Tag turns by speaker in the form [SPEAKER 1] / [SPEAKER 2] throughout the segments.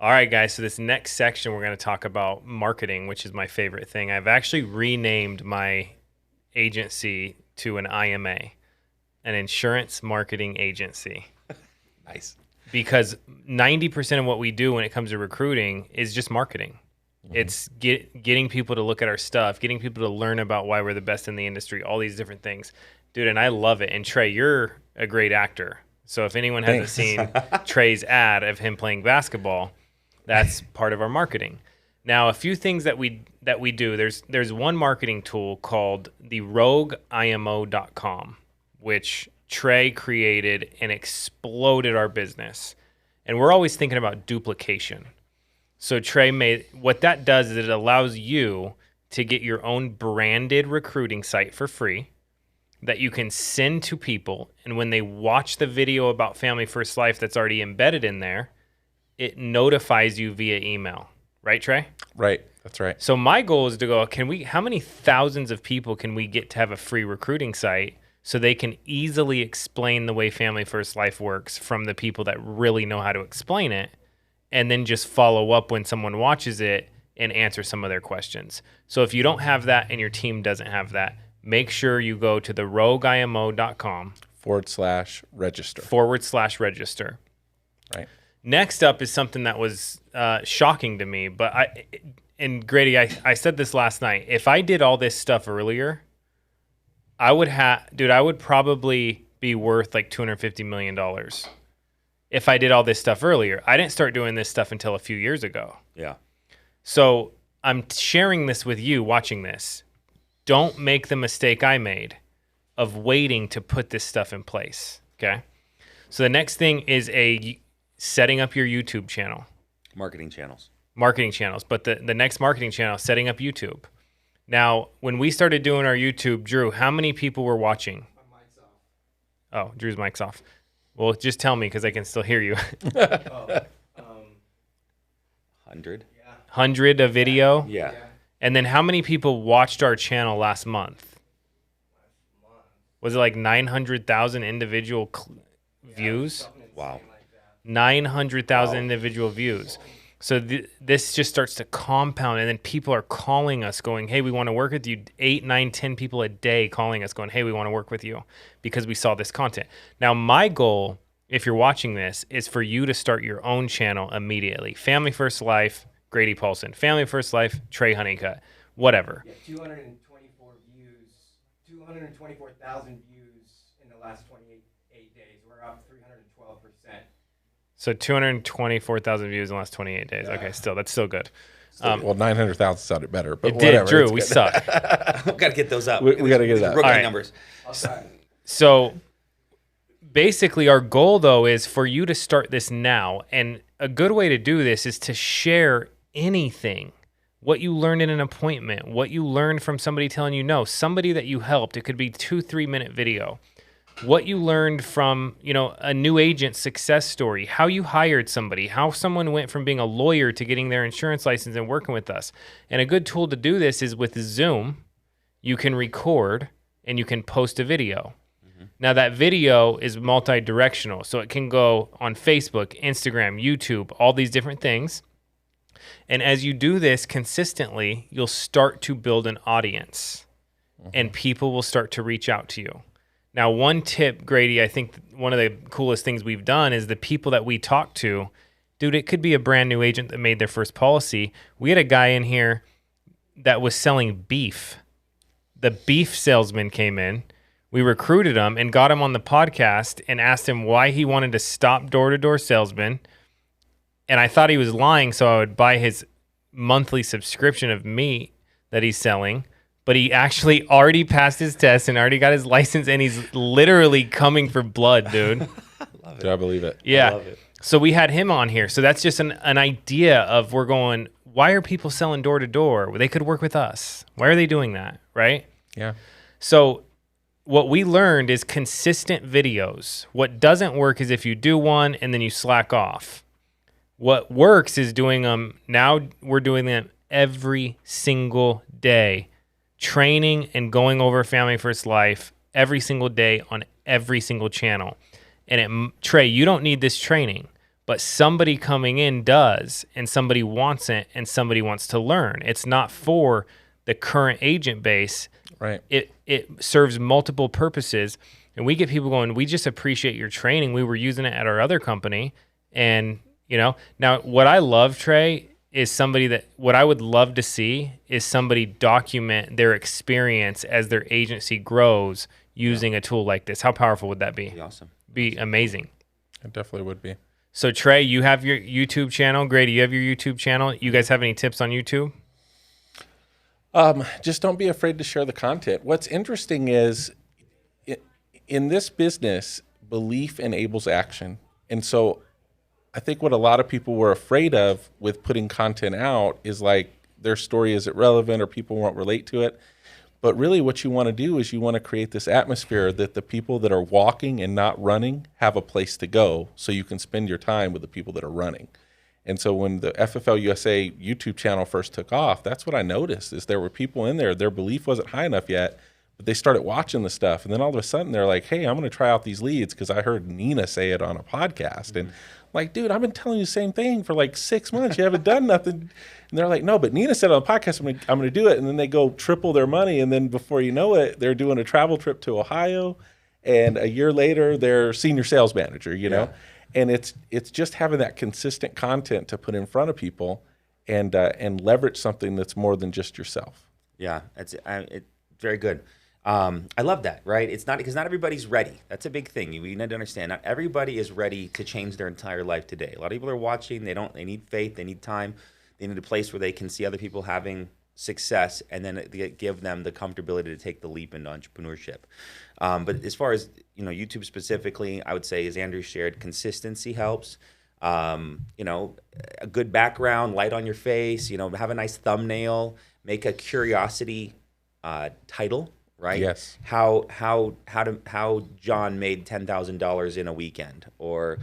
[SPEAKER 1] All right, guys. So this next section, we're going to talk about marketing, which is my favorite thing. I've actually renamed my agency to an IMA, an insurance marketing agency.
[SPEAKER 2] Nice.
[SPEAKER 1] Because 90% of what we do when it comes to recruiting is just marketing. Mm-hmm. It's getting people to look at our stuff, getting people to learn about why we're the best in the industry, all these different things. Dude, and I love it. And Trey, you're a great actor. So if anyone hasn't seen Trey's ad of him playing basketball, that's part of our marketing. Now, a few things that we do. There's one marketing tool called the rogueimo.com, which Trey created and exploded our business. And we're always thinking about duplication. So Trey what that does is it allows you to get your own branded recruiting site for free that you can send to people. And when they watch the video about Family First Life that's already embedded in there, it notifies you via email. Right, Trey?
[SPEAKER 2] Right. That's right.
[SPEAKER 1] So my goal is to go, how many thousands of people can we get to have a free recruiting site so they can easily explain the way Family First Life works from the people that really know how to explain it, and then just follow up when someone watches it and answer some of their questions. So if you don't have that and your team doesn't have that, make sure you go to the rogueimo.com
[SPEAKER 2] /register. Right.
[SPEAKER 1] Next up is something that was shocking to me, but and Grady, I said this last night. If I did all this stuff earlier, I would probably be worth like $250 million if I did all this stuff earlier. I didn't start doing this stuff until a few years ago.
[SPEAKER 2] Yeah.
[SPEAKER 1] So I'm sharing this with you watching this. Don't make the mistake I made of waiting to put this stuff in place, okay? So the next thing is setting up your YouTube channel.
[SPEAKER 2] Marketing channels.
[SPEAKER 1] But the next marketing channel, setting up YouTube. Now, when we started doing our YouTube, Drew, how many people were watching?
[SPEAKER 3] My mic's off.
[SPEAKER 1] Oh, Drew's mic's off. Well, just tell me because I can still hear you.
[SPEAKER 2] 100.
[SPEAKER 3] Yeah.
[SPEAKER 1] 100 a video?
[SPEAKER 2] Yeah.
[SPEAKER 1] And then how many people watched our channel last month? Was it like 900,000 individual views?
[SPEAKER 2] Wow.
[SPEAKER 1] 900,000 individual views. So this just starts to compound, and then people are calling us going, hey, we want to work with you. 8, 9, 10 people a day calling us going, hey, we want to work with you because we saw this content. Now, my goal, if you're watching this, is for you to start your own channel immediately. Family First Life, Grady Paulson. Family First Life, Trey Honeycutt. Whatever.
[SPEAKER 3] Yeah, 224,000 views in the last 28 days. We're up 312%.
[SPEAKER 1] So 224,000 views in the last 28 days. Yeah. Okay, that's still good.
[SPEAKER 2] Well, 900,000 sounded better, but
[SPEAKER 1] it
[SPEAKER 2] whatever.
[SPEAKER 1] Did, Drew. We suck.
[SPEAKER 2] We got to get those up. We got to get it up.
[SPEAKER 1] Rookie numbers. So basically, our goal, though, is for you to start this now. And a good way to do this is to share anything. What you learned in an appointment, what you learned from somebody telling you no, somebody that you helped. It could be 2-3 minute video. What you learned from, a new agent success story, how you hired somebody, how someone went from being a lawyer to getting their insurance license and working with us. And a good tool to do this is with Zoom. You can record and you can post a video. Mm-hmm. Now that video is multi-directional, so it can go on Facebook, Instagram, YouTube, all these different things. And as you do this consistently, you'll start to build an audience, and people will start to reach out to you. Now, one tip, Grady, I think one of the coolest things we've done is the people that we talk to, dude, it could be a brand new agent that made their first policy. We had a guy in here that was selling beef. The beef salesman came in. We recruited him and got him on the podcast and asked him why he wanted to stop door-to-door salesman. And I thought he was lying, so I would buy his monthly subscription of meat that he's selling. But he actually already passed his test and already got his license, and he's literally coming for blood, dude.
[SPEAKER 2] Love it. Dude, I believe it.
[SPEAKER 1] Yeah.
[SPEAKER 2] I love it.
[SPEAKER 1] So we had him on here. So that's just an idea of we're going, why are people selling door to door? They could work with us. Why are they doing that? Right?
[SPEAKER 2] Yeah.
[SPEAKER 1] So what we learned is consistent videos. What doesn't work is if you do one and then you slack off. What works is doing them. Now we're doing them every single day. Training and going over Family First Life every single day on every single channel. And Trey, you don't need this training. but somebody coming in does, and somebody wants it, and somebody wants to learn. It's not for the current agent base.
[SPEAKER 2] Right.
[SPEAKER 1] It serves multiple purposes, and we get people going, we just appreciate your training. We were using it at our other company, and now what I love, Trey, is what I would love to see is somebody document their experience as their agency grows using a tool like this. How powerful would that be?
[SPEAKER 2] Be awesome.
[SPEAKER 1] Be amazing.
[SPEAKER 2] It definitely would be.
[SPEAKER 1] So Trey, you have your YouTube channel. Grady, you have your YouTube channel. You guys have any tips on YouTube?
[SPEAKER 2] Just don't be afraid to share the content. What's interesting is in this business, belief enables action. And so I think what a lot of people were afraid of with putting content out is like their story isn't relevant or people won't relate to it. But really what you want to do is you want to create this atmosphere that the people that are walking and not running have a place to go so you can spend your time with the people that are running. And so when the FFL USA YouTube channel first took off, that's what I noticed is there were people in there, their belief wasn't high enough yet, but they started watching the stuff. And then all of a sudden they're like, hey, I'm going to try out these leads because I heard Nina say it on a podcast. And like, dude, I've been telling you the same thing for like 6 months. You haven't done nothing. And they're like, no, but Nina said on the podcast, I'm going to do it. And then they go triple their money. And then before you know it, they're doing a travel trip to Ohio. And a year later, they're senior sales manager, you know? And it's just having that consistent content to put in front of people and leverage something that's more than just yourself.
[SPEAKER 4] Yeah, it's very good. I love that, right? It's not because not everybody's ready. That's a big thing. We need to understand. Not everybody is ready to change their entire life today. A lot of people are watching. They need faith. They need time. They need a place where they can see other people having success, and then give them the comfortability to take the leap into entrepreneurship. But as far as YouTube specifically, I would say, as Andrew shared, consistency helps. A good background, light on your face. Have a nice thumbnail. Make a curiosity title. Right?
[SPEAKER 2] Yes.
[SPEAKER 4] How John made $10,000 in a weekend, or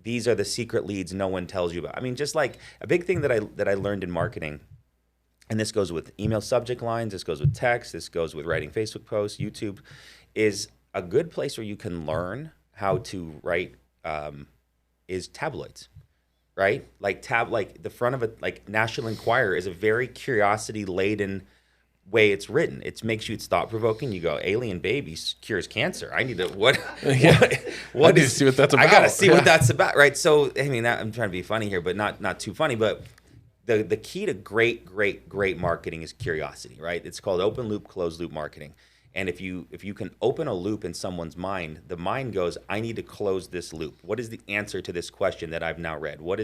[SPEAKER 4] these are the secret leads no one tells you about. I mean, just like a big thing that I learned in marketing, and this goes with email subject lines, this goes with text, this goes with writing Facebook posts, YouTube, is a good place where you can learn how to write is tabloids, right? Like the front of a National Enquirer is a very curiosity laden way it's written. It makes you, it's thought provoking. You go, alien baby cures cancer. I need to what
[SPEAKER 2] See what that's about.
[SPEAKER 4] I gotta see what that's about, right? So I mean, I'm trying to be funny here, but not too funny. But the key to great marketing is curiosity, right? It's called open loop, closed loop marketing. And if you can open a loop in someone's mind, the mind goes, I need to close this loop. What is the answer to this question that I've now read? What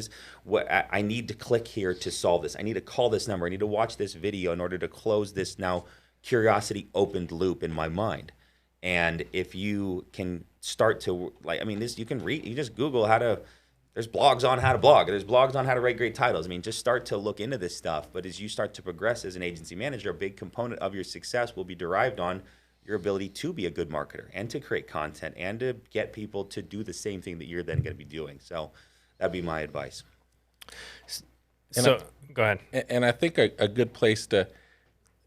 [SPEAKER 4] I need to click here to solve this. I need to call this number. I need to watch this video in order to close this now curiosity opened loop in my mind. And if you can start to you can read, you just Google there's blogs on how to blog. There's blogs on how to write great titles. I mean, just start to look into this stuff. But as you start to progress as an agency manager, a big component of your success will be derived on your ability to be a good marketer and to create content and to get people to do the same thing that you're then going to be doing. So that'd be my advice.
[SPEAKER 1] Go ahead.
[SPEAKER 2] And I think a good place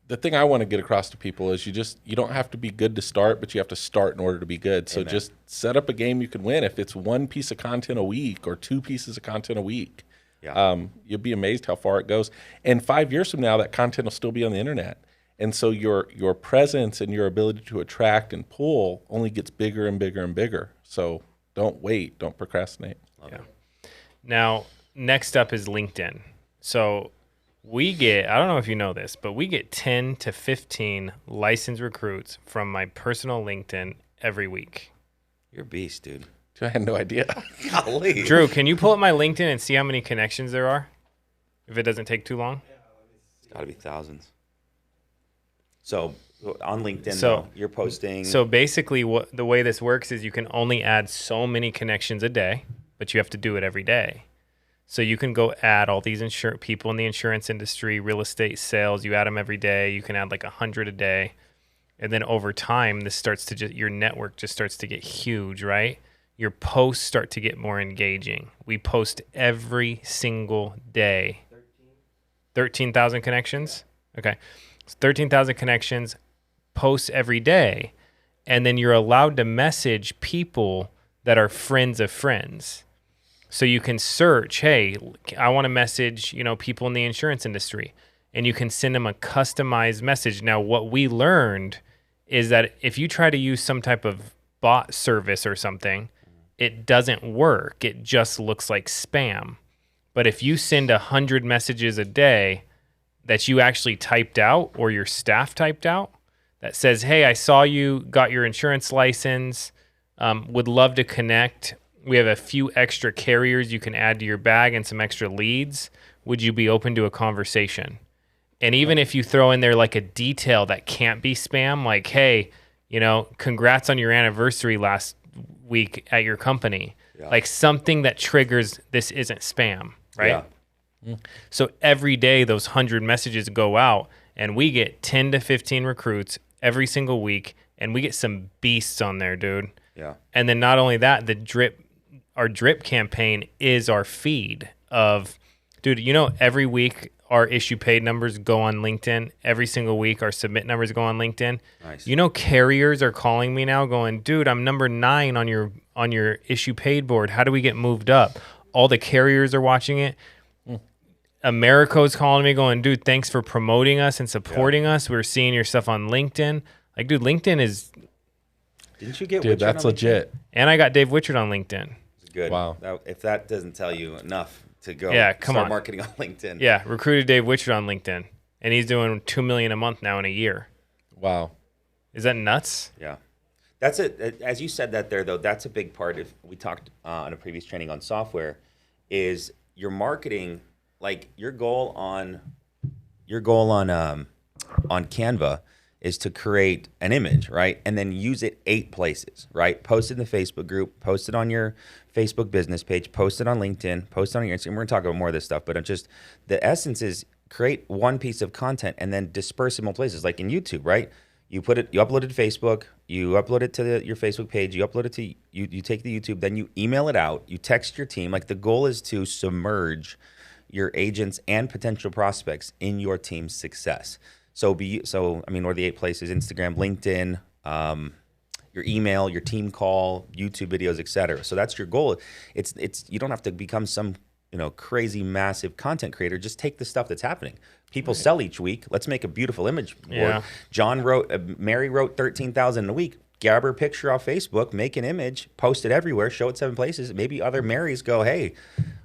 [SPEAKER 2] the thing I want to get across to people is you don't have to be good to start, but you have to start in order to be good. So Just set up a game you can win. If it's one piece of content a week or 2 pieces of content a week, you'll be amazed how far it goes. And 5 years from now, that content will still be on the internet. And so your presence and your ability to attract and pull only gets bigger and bigger and bigger. So don't wait. Don't procrastinate.
[SPEAKER 1] Now, next up is LinkedIn. So we get, I don't know if you know this, but we get 10 to 15 licensed recruits from my personal LinkedIn every week.
[SPEAKER 4] You're a beast, dude.
[SPEAKER 2] I had no idea.
[SPEAKER 4] Golly.
[SPEAKER 1] Drew, can you pull up my LinkedIn and see how many connections there are? If it doesn't take too long?
[SPEAKER 4] It's got to be thousands. So on LinkedIn, you're posting.
[SPEAKER 1] So basically, the way this works is you can only add so many connections a day, but you have to do it every day. So you can go add all these people in the insurance industry, real estate sales. You add them every day. You can add like 100 a day, and then over time, this starts to your network just starts to get huge, right? Your posts start to get more engaging. We post every single day. 13,000 connections. Okay. 13,000 connections, posts every day, and then you're allowed to message people that are friends of friends. So you can search, hey, I want to message, people in the insurance industry, and you can send them a customized message. Now, what we learned is that if you try to use some type of bot service or something, it doesn't work. It just looks like spam. But if you send 100 messages a day that you actually typed out or your staff typed out that says, hey, I saw you got your insurance license, would love to connect. We have a few extra carriers you can add to your bag and some extra leads. Would you be open to a conversation? And even if you throw in there like a detail that can't be spam, like, hey, congrats on your anniversary last week at your company, like something that triggers this isn't spam, right? Yeah. So every day those 100 messages go out and we get 10 to 15 recruits every single week, and we get some beasts on there, dude.
[SPEAKER 4] Yeah.
[SPEAKER 1] And then not only that, our drip campaign is our feed of, dude, every week our issue paid numbers go on LinkedIn. Every single week our submit numbers go on LinkedIn.
[SPEAKER 4] Nice.
[SPEAKER 1] Carriers are calling me now going, dude, I'm number 9 on your issue paid board. How do we get moved up? All the carriers are watching it. Americo's calling me going, dude, thanks for promoting us and supporting us. We're seeing your stuff on LinkedIn. Like, dude, LinkedIn is...
[SPEAKER 4] Didn't you get
[SPEAKER 2] Dude, that's legit.
[SPEAKER 1] And I got Dave Witchard on LinkedIn.
[SPEAKER 4] Good.
[SPEAKER 2] Wow.
[SPEAKER 4] If that doesn't tell you enough to go
[SPEAKER 1] start
[SPEAKER 4] marketing on LinkedIn.
[SPEAKER 1] Yeah, recruited Dave Witchard on LinkedIn. And he's doing $2 million a month now in a year.
[SPEAKER 2] Wow.
[SPEAKER 1] Is that nuts?
[SPEAKER 4] Yeah. That's it. As you said that there, though, that's a big part of, we talked on a previous training on software, is your marketing, like your goal on Canva is to create an image, right? And then use it 8 places, right? Post it in the Facebook group, post it on your Facebook business page, post it on LinkedIn, post it on your Instagram. We're gonna talk about more of this stuff, but it's just, the essence is create one piece of content and then disperse it multiple places, like in YouTube, right? You upload it to Facebook, you upload it to your Facebook page, you upload it to, you take the YouTube, then you email it out, you text your team. Like the goal is to submerge your agents and potential prospects in your team's success. What are the 8 places? Instagram, LinkedIn, your email, your team call, YouTube videos, etc. So that's your goal. It's you don't have to become some crazy massive content creator. Just take the stuff that's happening. People sell each week. Let's make a beautiful image board. Yeah. Mary wrote 13,000 a week. Grab her picture off Facebook, make an image, post it everywhere, show it 7 places. Maybe other Marys go, hey,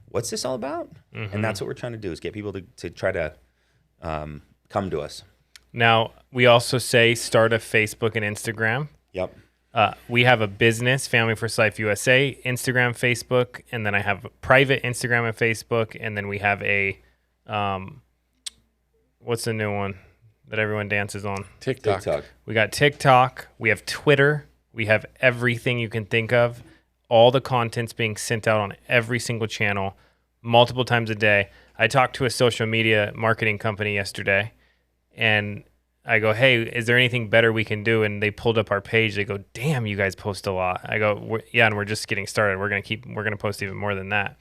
[SPEAKER 4] what's this all about? Mm-hmm. And that's what we're trying to do, is get people to try to come to us.
[SPEAKER 1] Now, we also say start a Facebook and Instagram.
[SPEAKER 4] Yep.
[SPEAKER 1] We have a business, Family First Life USA, Instagram, Facebook, and then I have a private Instagram and Facebook, and then we have a, what's the new one that everyone dances on?
[SPEAKER 2] TikTok.
[SPEAKER 1] We got TikTok. We have Twitter. We have everything you can think of. All the content's being sent out on every single channel, multiple times a day. I talked to a social media marketing company yesterday, and I go, hey, is there anything better we can do? And they pulled up our page. They go, damn, you guys post a lot. I go, yeah, and we're just getting started. We're gonna post even more than that.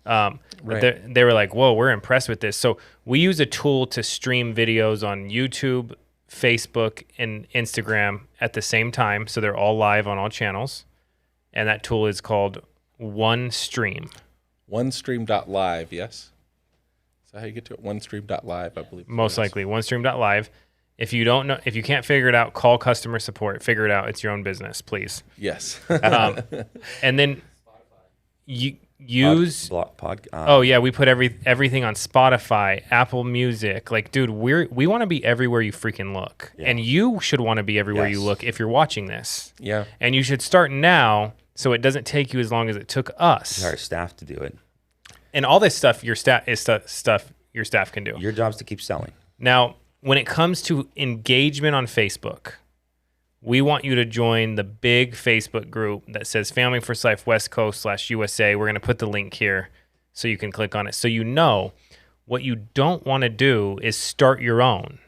[SPEAKER 1] Right. But they were like, whoa, we're impressed with this. So we use a tool to stream videos on YouTube, Facebook, and Instagram at the same time. So they're all live on all channels. And that tool is called OneStream.
[SPEAKER 2] OneStream.live, yes? Is that how you get to it? OneStream.live, I believe.
[SPEAKER 1] Most likely, OneStream.live. If you don't know, if you can't figure it out, call customer support. Figure it out. It's your own business, please.
[SPEAKER 2] Yes.
[SPEAKER 1] And then you use. We put everything on Spotify, Apple Music. Like, dude, we want to be everywhere you freaking look, and you should want to be everywhere you look if you're watching this.
[SPEAKER 2] Yeah.
[SPEAKER 1] And you should start now, so it doesn't take you as long as it took us.
[SPEAKER 4] Our staff to do it.
[SPEAKER 1] And all this stuff, your staff your staff can do.
[SPEAKER 4] Your job's to keep selling.
[SPEAKER 1] Now, when it comes to engagement on Facebook, we want you to join the big Facebook group that says Family First Life West Coast /USA. We're going to put the link here so you can click on it. So you know what you don't want to do is start your own.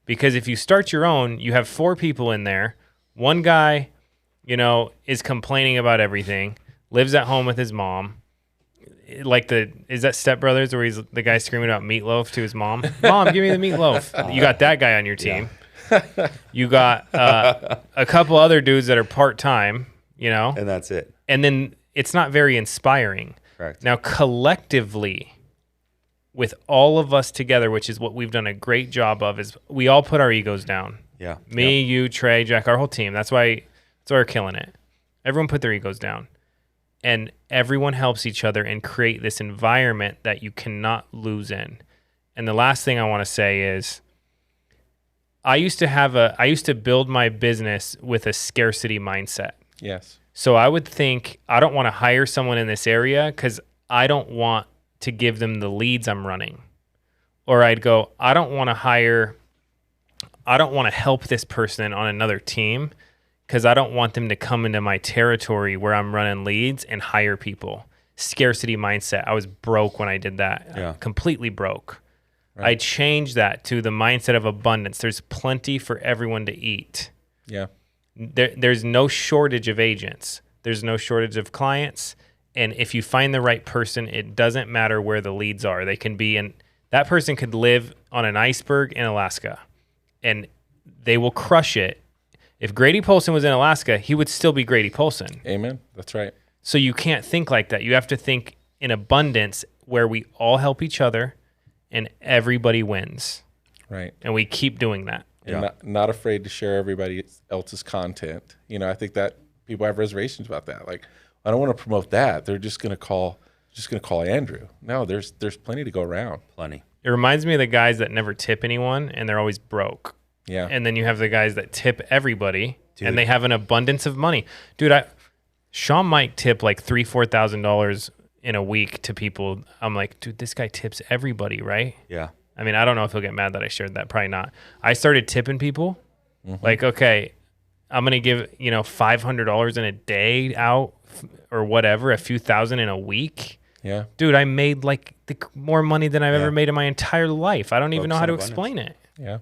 [SPEAKER 1] Because if you start your own, you have 4 people in there. One guy, is complaining about everything, lives at home with his mom. Is that Step Brothers where he's the guy screaming about meatloaf to his mom? Mom, give me the meatloaf. You got that guy on your team. Yeah. You got a couple other dudes that are part-time,
[SPEAKER 4] And that's it.
[SPEAKER 1] And then it's not very inspiring.
[SPEAKER 4] Correct.
[SPEAKER 1] Now, collectively, with all of us together, which is what we've done a great job of, is we all put our egos down.
[SPEAKER 4] Yeah.
[SPEAKER 1] Me, you, Trey, Jack, our whole team. That's why we're killing it. Everyone put their egos down. And everyone helps each other and create this environment that you cannot lose in. And the last thing I want to say is I used to build my business with a scarcity mindset.
[SPEAKER 2] Yes.
[SPEAKER 1] So I would think, I don't want to hire someone in this area because I don't want to give them the leads I'm running. Or I'd go, I don't want to help this person on another team because I don't want them to come into my territory where I'm running leads and hire people. Scarcity mindset. I was broke when I did that.
[SPEAKER 4] Yeah.
[SPEAKER 1] Completely broke.
[SPEAKER 2] Right.
[SPEAKER 1] I changed that to the mindset of abundance. There's plenty for everyone to eat.
[SPEAKER 2] Yeah.
[SPEAKER 1] There's no shortage of agents. There's no shortage of clients. And if you find the right person, it doesn't matter where the leads are. They can be that person could live on an iceberg in Alaska and they will crush it. If Grady Polson was in Alaska, he would still be Grady Polson.
[SPEAKER 2] Amen. That's right.
[SPEAKER 1] So you can't think like that. You have to think in abundance where we all help each other and everybody wins.
[SPEAKER 2] Right.
[SPEAKER 1] And we keep doing that.
[SPEAKER 2] And not afraid to share everybody else's content. I think that people have reservations about that. Like, I don't want to promote that. They're just going to call Andrew. No, there's plenty to go around.
[SPEAKER 4] Plenty.
[SPEAKER 1] It reminds me of the guys that never tip anyone and they're always broke.
[SPEAKER 2] Yeah.
[SPEAKER 1] And then you have the guys that tip everybody and they have an abundance of money. Dude, Sean might tip like $3,000-$4,000 in a week to people. I'm like, dude, this guy tips everybody, right?
[SPEAKER 4] Yeah.
[SPEAKER 1] I mean, I don't know if he'll get mad that I shared that. Probably not. I started tipping people. Like, okay, I'm going to give, $500 in a day out or whatever, a few thousand in a week.
[SPEAKER 2] Yeah.
[SPEAKER 1] Dude, I made like more money than I've ever made in my entire life. I don't even know how to explain it.
[SPEAKER 2] Yeah.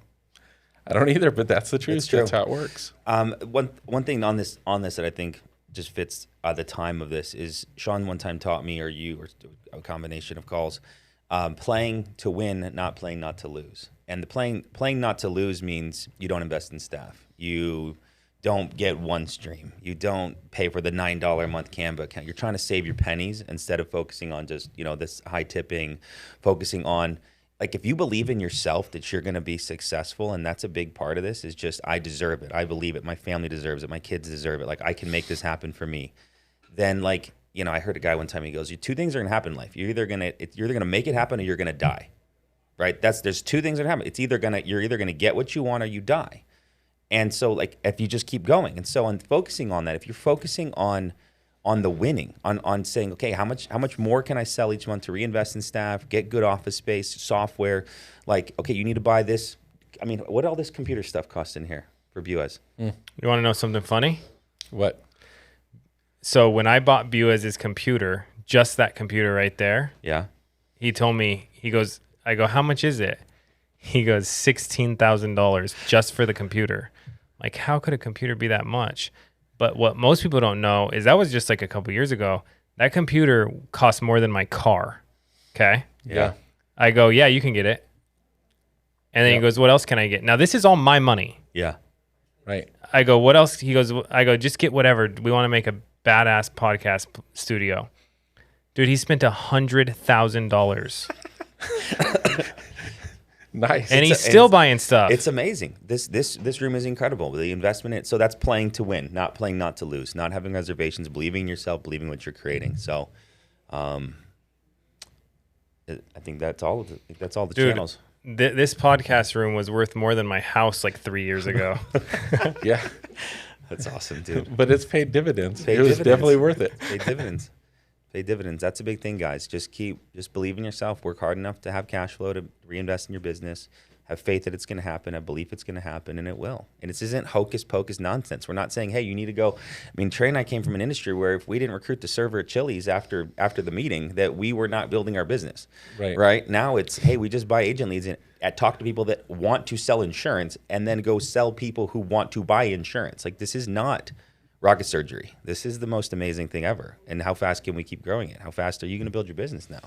[SPEAKER 2] I don't either, but that's the truth. That's how it works.
[SPEAKER 4] One thing on this that I think just fits the time of this is Sean one time taught me, or you, or a combination of calls, playing to win, not playing not to lose. And the playing not to lose means you don't invest in staff. You don't get one stream. You don't pay for the $9 a month Canva account. You're trying to save your pennies instead of focusing on just, this high tipping, focusing on, like, if you believe in yourself that you're going to be successful, and that's a big part of this, is just, I deserve it. I believe it. My family deserves it. My kids deserve it. Like, I can make this happen for me. Then, like, I heard a guy one time, he goes, two things are going to happen in life. You're either going to make it happen or you're going to die. Right? There's two things that happen. You're either going to get what you want or you die. And so, like, if you just keep going. And so on focusing on that, if you're focusing on the winning, on saying, okay, how much more can I sell each month to reinvest in staff, get good office space, software, like, okay, you need to buy this. I mean, what all this computer stuff costs in here for Buez?
[SPEAKER 1] You want to know something funny?
[SPEAKER 2] What?
[SPEAKER 1] So when I bought Buez's computer, just that computer right there,
[SPEAKER 4] Yeah.
[SPEAKER 1] he told me, I go, how much is it? He goes, $16,000 just for the computer. Like, how could a computer be that much? But what most people don't know is that was just like a couple years ago. That computer cost more than my car. Okay.
[SPEAKER 2] Yeah.
[SPEAKER 1] I go, yeah, you can get it. And then he goes, what else can I get? Now, this is all my money.
[SPEAKER 4] Yeah.
[SPEAKER 2] Right.
[SPEAKER 1] I go, what else? He goes, I go, just get whatever. We want to make a badass podcast studio. Dude, he spent $100,000.
[SPEAKER 2] Nice.
[SPEAKER 1] And he's still buying stuff.
[SPEAKER 4] It's amazing. This room is incredible. The investment in it. So that's playing to win, not playing not to lose, not having reservations, believing in yourself, believing what you're creating. So I think that's all of the
[SPEAKER 1] Dude,
[SPEAKER 4] channels.
[SPEAKER 1] This podcast room was worth more than my house like 3 years ago.
[SPEAKER 2] Yeah.
[SPEAKER 4] That's awesome, dude.
[SPEAKER 2] But it's paid dividends.
[SPEAKER 4] Paid
[SPEAKER 2] It was
[SPEAKER 4] dividends.
[SPEAKER 2] definitely worth it.
[SPEAKER 4] Pay dividends. Pay dividends. That's a big thing, guys. Just believe in yourself. Work hard enough to have cash flow to reinvest in your business. Have faith that it's going to happen. Have belief it's going to happen, and it will. And this isn't hocus pocus nonsense. We're not saying, hey, you need to go. I mean, Trey and I came from an industry where if we didn't recruit the server at Chili's after the meeting, that we were not building our business.
[SPEAKER 2] Right.
[SPEAKER 4] Right now, it's, hey, we just buy agent leads and talk to people that want to sell insurance, and then go sell people who want to buy insurance. Like, this is not rocket surgery. This is the most amazing thing ever. And how fast can we keep growing it? How fast are you going to build your business now?